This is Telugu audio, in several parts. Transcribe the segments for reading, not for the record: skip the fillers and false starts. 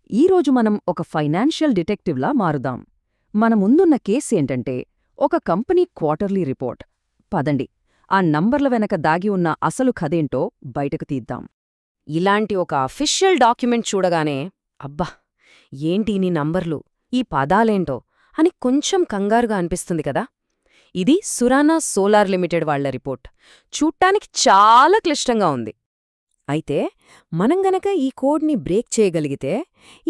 ఈరోజు మనం ఒక ఫైనాన్షియల్ డిటెక్టివ్లా మారుదాం. మన ముందున్న కేసు ఏంటంటే ఒక కంపెనీ క్వార్టర్లీ రిపోర్ట్. పదండి, ఆ నంబర్ల వెనక దాగి ఉన్న అసలు కథేంటో బయటకు తీద్దాం. ఇలాంటి ఒక అఫీషియల్ డాక్యుమెంట్ చూడగానే అబ్బా, ఏంటి ఇన్ని నంబర్లు, ఈ పదాలేంటో అని కొంచెం కంగారుగా అనిపిస్తుంది కదా. ఇది సురానా సోలార్ లిమిటెడ్ వాళ్ల రిపోర్ట్. చూడ్డానికి చాలా క్లిష్టంగా ఉంది. అయితే మనం గనక ఈ కోడ్ని బ్రేక్ చేయగలిగితే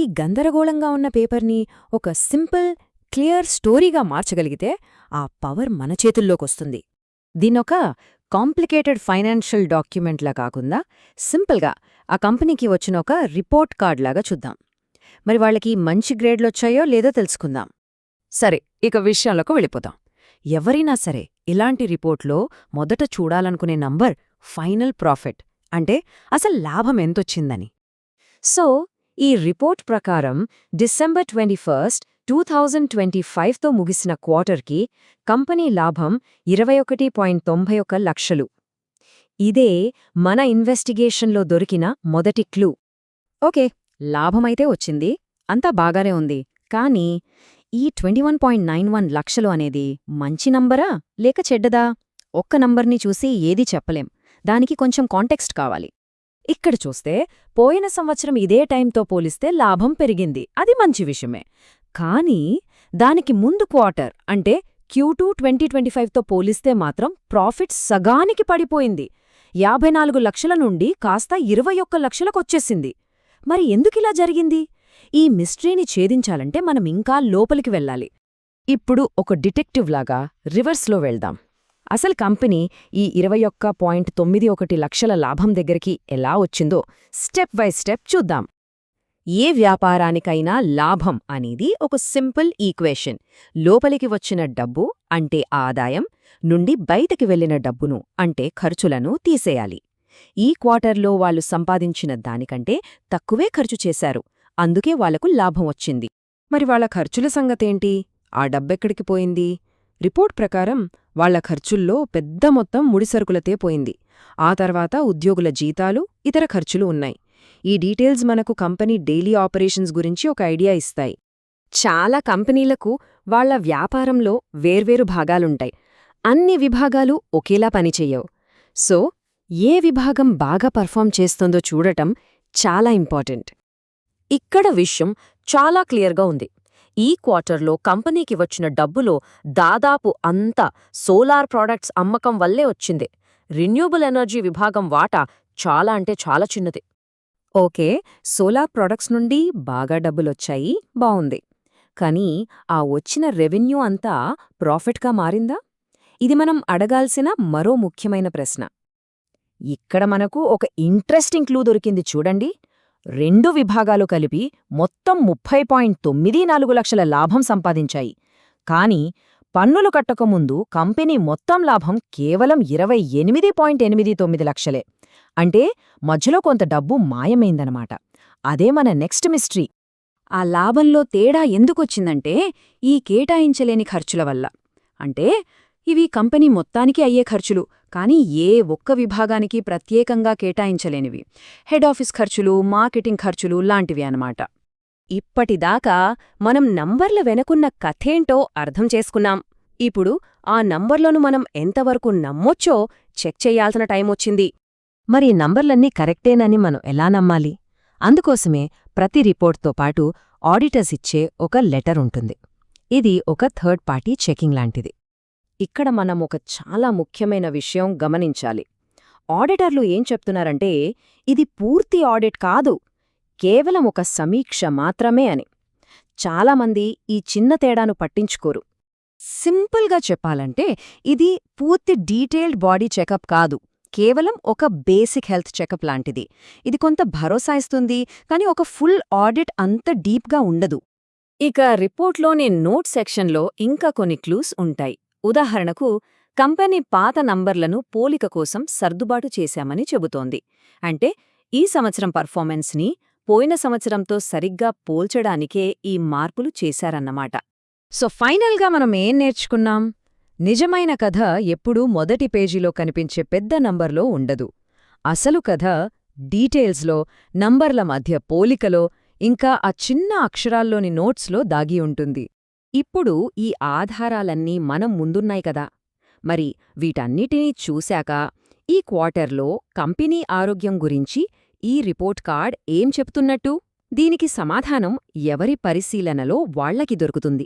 ఈ గందరగోళంగా ఉన్న పేపర్ని ఒక సింపుల్, క్లియర్ స్టోరీగా మార్చగలిగితే ఆ పవర్ మన చేతుల్లోకొస్తుంది. దీన్నొక కాంప్లికేటెడ్ ఫైనాన్షియల్ డాక్యుమెంట్లా కాకుండా సింపుల్గా ఆ కంపెనీకి వచ్చిన ఒక రిపోర్ట్ కార్డ్లాగా చూద్దాం. మరి వాళ్ళకి మంచి గ్రేడ్లొచ్చాయో లేదో తెలుసుకుందాం. సరే, ఇక విషయంలోకి వెళ్ళిపోతాం. ఎవరైనా సరే ఇలాంటి రిపోర్ట్లో మొదట చూడాలనుకునే నంబర్ ఫైనల్ ప్రాఫిట్, అంటే అసలు లాభం ఎంతొచ్చిందని. సో ఈ రిపోర్ట్ ప్రకారం డిసెంబర్ 21, 2025తో ముగిసిన క్వార్టర్కి కంపెనీ లాభం 21.91 లక్షలు. ఇదే మన ఇన్వెస్టిగేషన్లో దొరికిన మొదటి క్లూ. ఓకే, లాభమైతే వచ్చింది, అంతా బాగానే ఉంది. కానీ ఈ 21.91 లక్షలు అనేది మంచి నంబరా లేక చెడ్డదా? ఒక్క నంబర్ని చూసి ఏదీ చెప్పలేం. దానికి కొంచెం కాంటెక్స్ట్ కావాలి. ఇక్కడ చూస్తే పోయిన సంవత్సరం ఇదే టైంతో పోలిస్తే లాభం పెరిగింది, అది మంచి విషయమే. కానీ దానికి ముందు క్వార్టర్ అంటే Q2 2025తో పోలిస్తే మాత్రం ప్రాఫిట్ సగానికి పడిపోయింది. 54 లక్షల నుండి కాస్త 21 లక్షలకొచ్చేసింది. మరి ఎందుకిలా జరిగింది? ఈ మిస్టరీని ఛేదించాలంటే మనం ఇంకా లోపలికి వెళ్ళాలి. ఇప్పుడు ఒక డిటెక్టివ్లాగా రివర్స్లో వెళ్దాం. అసలు కంపెనీ ఈ 21.91 లక్షల లాభం దగ్గరికి ఎలా వచ్చిందో స్టెప్ బై స్టెప్ చూద్దాం. ఏ వ్యాపారానికైనా లాభం అనేది ఒక సింపుల్ ఈక్వేషన్. లోపలికి వచ్చిన డబ్బు అంటే ఆదాయం నుండి బయటికి వెళ్లిన డబ్బును అంటే ఖర్చులను తీసేయాలి. ఈ క్వార్టర్లో వాళ్లు సంపాదించిన దానికంటే తక్కువే ఖర్చు చేశారు, అందుకే వాళ్లకు లాభం వచ్చింది. మరి వాళ్ల ఖర్చుల సంగతేంటి? ఆ డబ్బెక్కడికి పోయింది? రిపోర్ట్ ప్రకారం వాళ్ల ఖర్చుల్లో పెద్ద మొత్తం ముడిసరుకులతే పోయింది. ఆ తర్వాత ఉద్యోగుల జీతాలు, ఇతర ఖర్చులు ఉన్నాయి. ఈ డీటెయిల్స్ మనకు కంపెనీ డైలీ ఆపరేషన్స్ గురించి ఒక ఐడియా ఇస్తాయి. చాలా కంపెనీలకు వాళ్ల వ్యాపారంలో వేర్వేరు భాగాలుంటాయి. అన్ని విభాగాలు ఒకేలా పనిచెయ్యవు. సో ఏ విభాగం బాగా పర్ఫామ్ చేస్తోందో చూడటం చాలా ఇంపార్టెంట్. ఇక్కడ విషయం చాలా క్లియర్గా ఉంది. ఈ క్వార్టర్లో కంపెనీకి వచ్చిన డబ్బులో దాదాపు అంతా సోలార్ ప్రాడక్ట్స్ అమ్మకం వల్లే వచ్చింది. రిన్యూబుల్ ఎనర్జీ విభాగం వాటా చాలా అంటే చాలా చిన్నది. ఓకే, సోలార్ ప్రాడక్ట్స్ నుండి బాగా డబ్బులొచ్చాయి, బావుంది. కానీ ఆ వచ్చిన రెవెన్యూ అంతా ప్రాఫిట్గా మారిందా? ఇది మనం అడగాల్సిన మరో ముఖ్యమైన ప్రశ్న. ఇక్కడ మనకు ఒక ఇంట్రెస్టింగ్ క్లూ దొరికింది చూడండి. 2 విభాగాలు కలిపి మొత్తం 30.94 లక్షల లాభం సంపాదించాయి. కానీ పన్నులు కట్టకముందు కంపెనీ మొత్తం లాభం కేవలం 28.89 లక్షలే. అంటే మధ్యలో కొంత డబ్బు మాయమైందనమాట. అదే మన నెక్స్ట్ మిస్టరీ. ఆ లాభంలో తేడా ఎందుకొచ్చిందంటే ఈ కేటాయించలేని ఖర్చుల వల్ల. అంటే ఇవి కంపెనీ మొత్తానికి అయ్యే ఖర్చులు, కానీ ఏ ఒక్క విభాగానికి ప్రత్యేకంగా కేటాయించలేనివి. హెడ్ ఆఫీస్ ఖర్చులు, మార్కెటింగ్ ఖర్చులు లాంటివి అన్నమాట. ఇప్పటిదాకా మనం నంబర్ల వెనకున్న కథేంటో అర్థం చేసుకున్నాం. ఇప్పుడు ఆ నంబర్లను మనం ఎంతవరకు నమ్మొచ్చో చెక్ చెయ్యాల్సిన టైమొచ్చింది. మరి నంబర్లన్నీ కరెక్టేనని మనం ఎలా నమ్మాలి? అందుకోసమే ప్రతి రిపోర్ట్తో పాటు ఆడిటర్స్ ఇచ్చే ఒక లెటర్ ఉంటుంది. ఇది ఒక థర్డ్ పార్టీ చెకింగ్ లాంటిది. ఇక్కడ మనం ఒక చాలా ముఖ్యమైన విషయం గమనించాలి. ఆడిటర్లు ఏం చెప్తున్నారంటే ఇది పూర్తి ఆడిట్ కాదు, కేవలం ఒక సమీక్ష మాత్రమే అని. చాలామంది ఈ చిన్న తేడాను పట్టించుకోరు. సింపుల్గా చెప్పాలంటే ఇది పూర్తి డీటెయిల్డ్ బాడీ చెకప్ కాదు, కేవలం ఒక బేసిక్ హెల్త్ చెకప్ లాంటిది. ఇది కొంత భరోసా ఇస్తుంది, కానీ ఒక ఫుల్ ఆడిట్ అంత డీప్గా ఉండదు. ఇక రిపోర్ట్లోని నోట్ సెక్షన్లో ఇంకా కొన్ని క్లూస్ ఉంటాయి. ఉదాహరణకు కంపెనీ పాత నంబర్లను పోలిక కోసం సర్దుబాటు చేశామని చెబుతోంది. అంటే ఈ సంవత్సరం పర్ఫార్మెన్స్ని పోయిన సంవత్సరంతో సరిగ్గా పోల్చడానికే ఈ మార్పులు చేశారన్నమాట. సో ఫైనల్గా మనం ఏం నేర్చుకున్నాం? నిజమైన కథ ఎప్పుడూ మొదటి పేజీలో కనిపించే పెద్ద నంబర్లో ఉండదు. అసలు కథ డీటెయిల్స్లో, నంబర్ల మధ్య పోలికలో, ఇంకా ఆ చిన్న అక్షరాల్లోని నోట్స్లో దాగి ఉంటుంది. ఇప్పుడు ఈ ఆధారాలన్నీ మనం ముందున్నాయి కదా, మరి వీటన్నిటినీ చూశాక ఈ క్వార్టర్లో కంపెనీ ఆరోగ్యం గురించి ఈ రిపోర్ట్ కార్డ్ ఏం చెప్తున్నట్టు? దీనికి సమాధానం ఎవరి పరిశీలనలో వాళ్లకి దొరుకుతుంది.